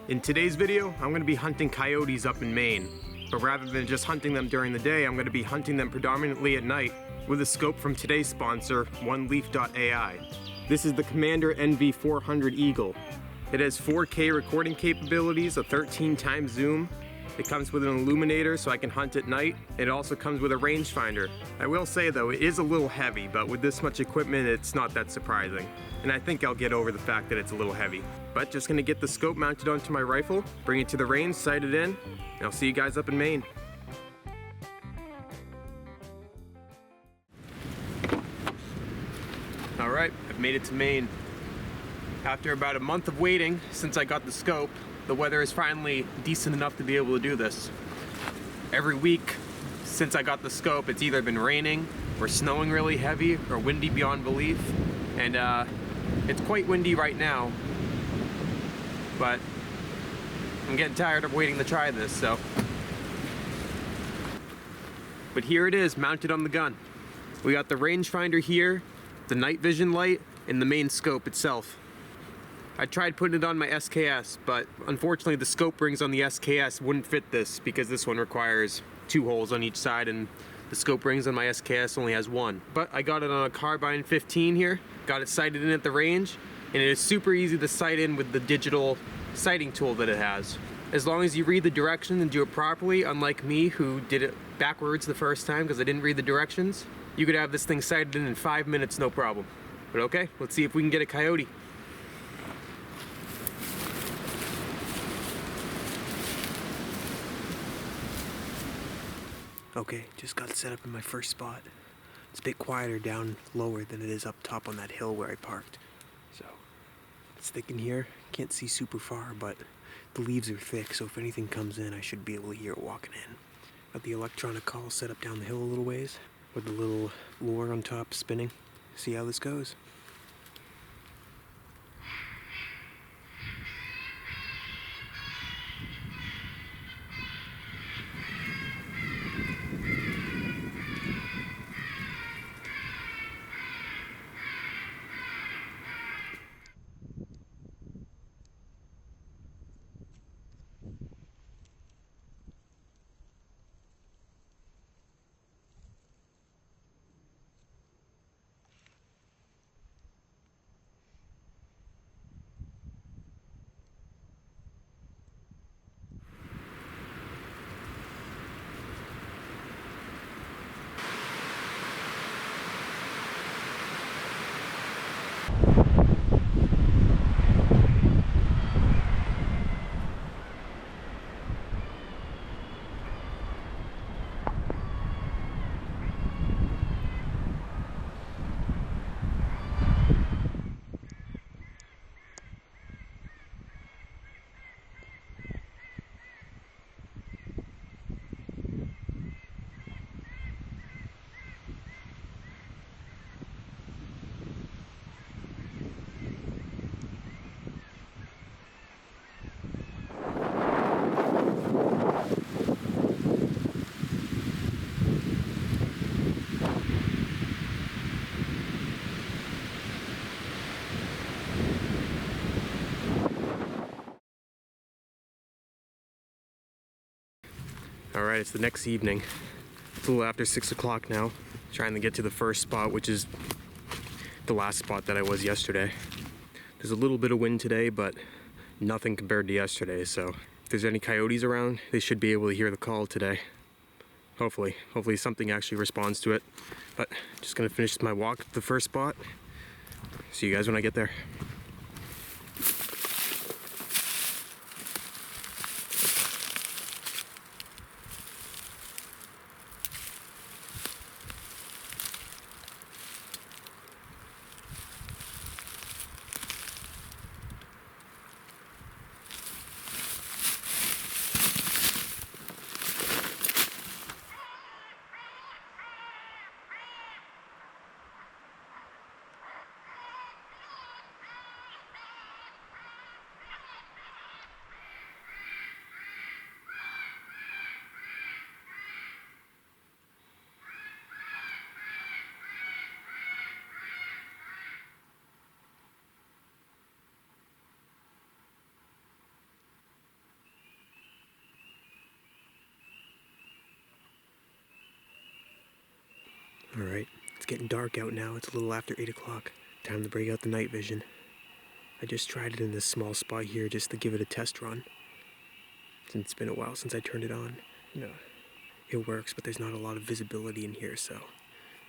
In today's video, I'm going to be hunting coyotes up in Maine. But rather than just hunting them during the day, I'm going to be hunting them predominantly at night with a scope from today's sponsor, Oneleaf.ai. This is the Commander NV400 Eagle. It has 4K recording capabilities, a 13x zoom. It comes with an illuminator so I can hunt at night. It also comes with a rangefinder. I will say though, it is a little heavy, but with this much equipment, it's not that surprising. And I think I'll get over the fact that it's a little heavy. But just gonna get the scope mounted onto my rifle, bring it to the range, sight it in, and I'll see you guys up in Maine. All right, I've made it to Maine. After about a month of waiting since I got the scope, the weather is finally decent enough to be able to do this. Every week since I got the scope, it's either been raining or snowing really heavy or windy beyond belief. And it's quite windy right now, but I'm getting tired of waiting to try this, so. But here it is, mounted on the gun. We got the rangefinder here, the night vision light, and the main scope itself. I tried putting it on my SKS, but unfortunately the scope rings on the SKS wouldn't fit this because this one requires 2 holes on each side and the scope rings on my SKS only has 1. But I got it on a carbine 15 here, got it sighted in at the range, and it is super easy to sight in with the digital sighting tool that it has. As long as you read the directions and do it properly, unlike me who did it backwards the first time because I didn't read the directions, you could have this thing sighted in 5 minutes, no problem. But okay, let's see if we can get a coyote. Okay, just got set up in my first spot. It's a bit quieter down lower than it is up top on that hill where I parked. So, it's thick in here. Can't see super far, but the leaves are thick, so if anything comes in, I should be able to hear it walking in. Got the electronic call set up down the hill a little ways, with the little lure on top spinning. See how this goes. Alright, it's the next evening. It's a little after 6 o'clock now. Trying to get to the first spot, which is the last spot that I was yesterday. There's a little bit of wind today, but nothing compared to yesterday, so if there's any coyotes around, they should be able to hear the call today. Hopefully something actually responds to it. But just gonna finish my walk to the first spot. See you guys when I get there. getting dark out now. It's a little after 8 o'clock. Time to break out the night vision. I just tried it in this small spot here just to give it a test run, since it's been a while since I turned it on. No, it works, but there's not a lot of visibility in here, so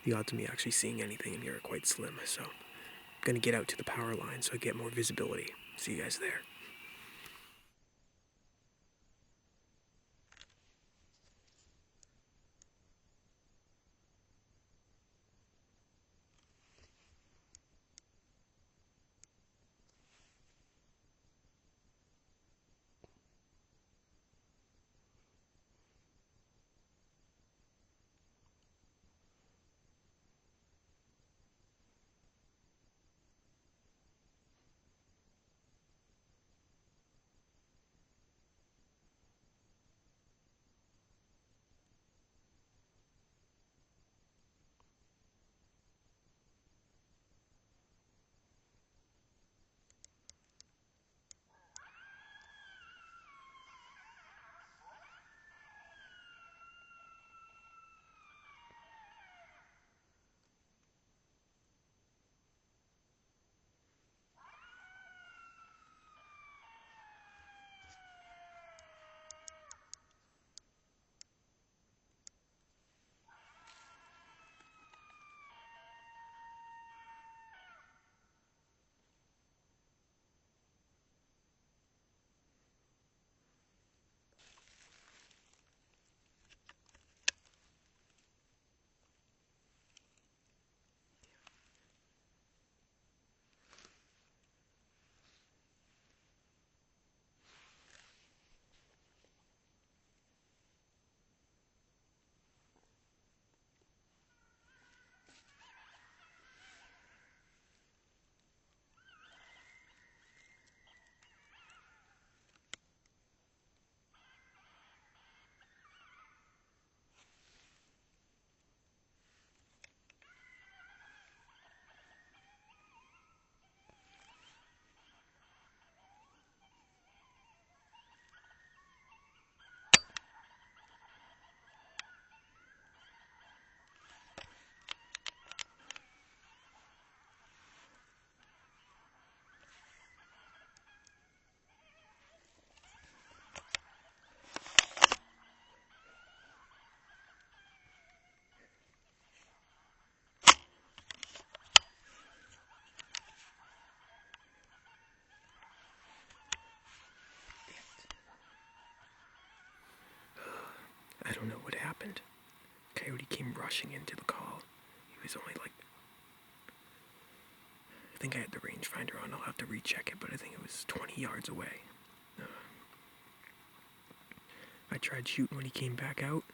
the odds of me actually seeing anything in here are quite slim. So I'm gonna get out to the power line so I get more visibility. See you guys there. I don't know what happened. Coyote came rushing into the call. He was only like, I think I had the rangefinder on. I'll have to recheck it, but I think it was 20 yards away. I tried shooting when he came back out,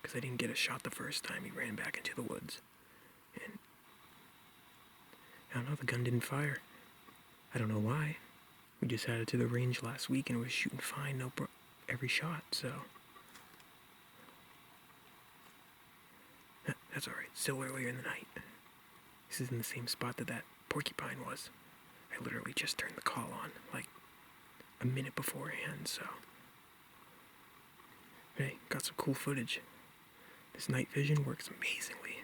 because I didn't get a shot the first time. He ran back into the woods. And I don't know, the gun didn't fire. I don't know why. We just had it to the range last week and it was shooting fine, every shot, so. That's alright, still earlier in the night. This is in the same spot that porcupine was. I literally just turned the call on, like, a minute beforehand, so. Hey, got some cool footage. This night vision works amazingly.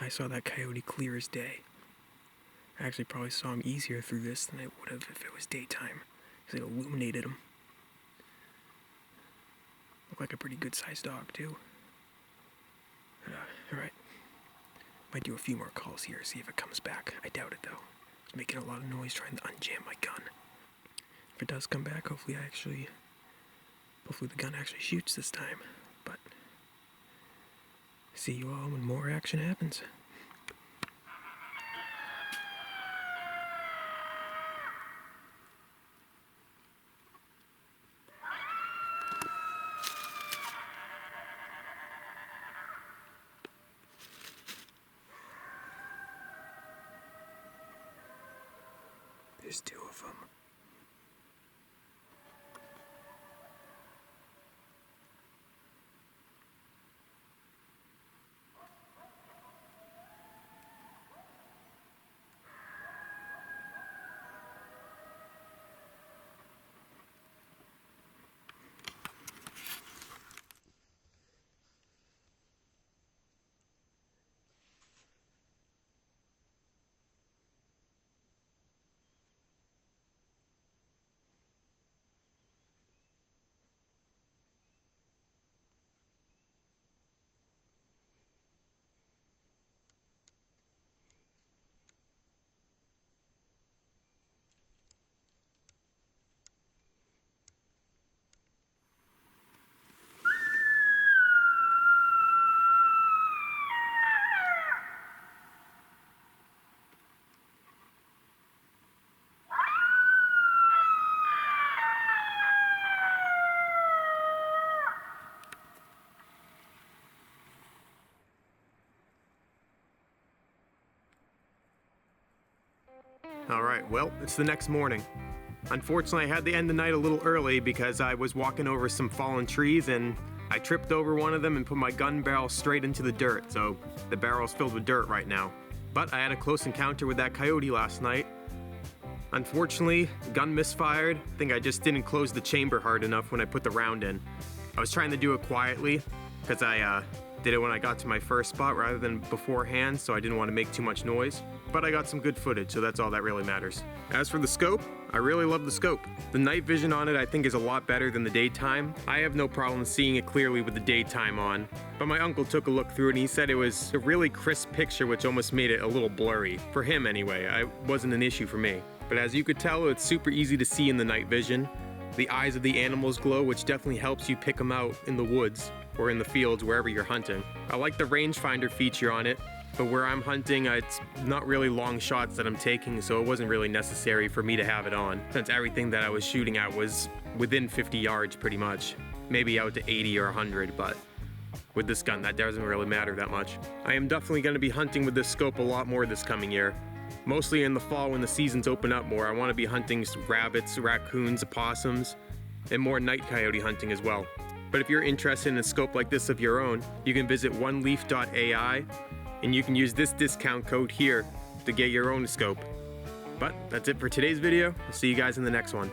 I saw that coyote clear as day. I actually probably saw him easier through this than I would have if it was daytime, because it illuminated him. Looked like a pretty good-sized dog, too. Alright. Might do a few more calls here, see if it comes back. I doubt it, though. It's making a lot of noise trying to unjam my gun. If it does come back, hopefully the gun actually shoots this time. But see you all when more action happens. There's two of them. Alright, well, it's the next morning. Unfortunately, I had to end the night a little early because I was walking over some fallen trees and I tripped over one of them and put my gun barrel straight into the dirt, so the barrel's filled with dirt right now. But I had a close encounter with that coyote last night. Unfortunately, the gun misfired. I think I just didn't close the chamber hard enough when I put the round in. I was trying to do it quietly because I did it when I got to my first spot rather than beforehand, so I didn't want to make too much noise. But I got some good footage, so that's all that really matters. As for the scope, I really love the scope. The night vision on it I think is a lot better than the daytime. I have no problem seeing it clearly with the daytime on, but my uncle took a look through it and he said it was a really crisp picture, which almost made it a little blurry. For him anyway, it wasn't an issue for me. But as you could tell, it's super easy to see in the night vision. The eyes of the animals glow, which definitely helps you pick them out in the woods or in the fields, wherever you're hunting. I like the rangefinder feature on it, but where I'm hunting, it's not really long shots that I'm taking, so it wasn't really necessary for me to have it on, since everything that I was shooting at was within 50 yards pretty much. Maybe out to 80 or 100, but with this gun, that doesn't really matter that much. I am definitely going to be hunting with this scope a lot more this coming year. Mostly in the fall when the seasons open up more. I want to be hunting rabbits, raccoons, opossums, and more night coyote hunting as well. But if you're interested in a scope like this of your own, you can visit Oneleaf.ai and you can use this discount code here to get your own scope. But that's it for today's video. I'll see you guys in the next one.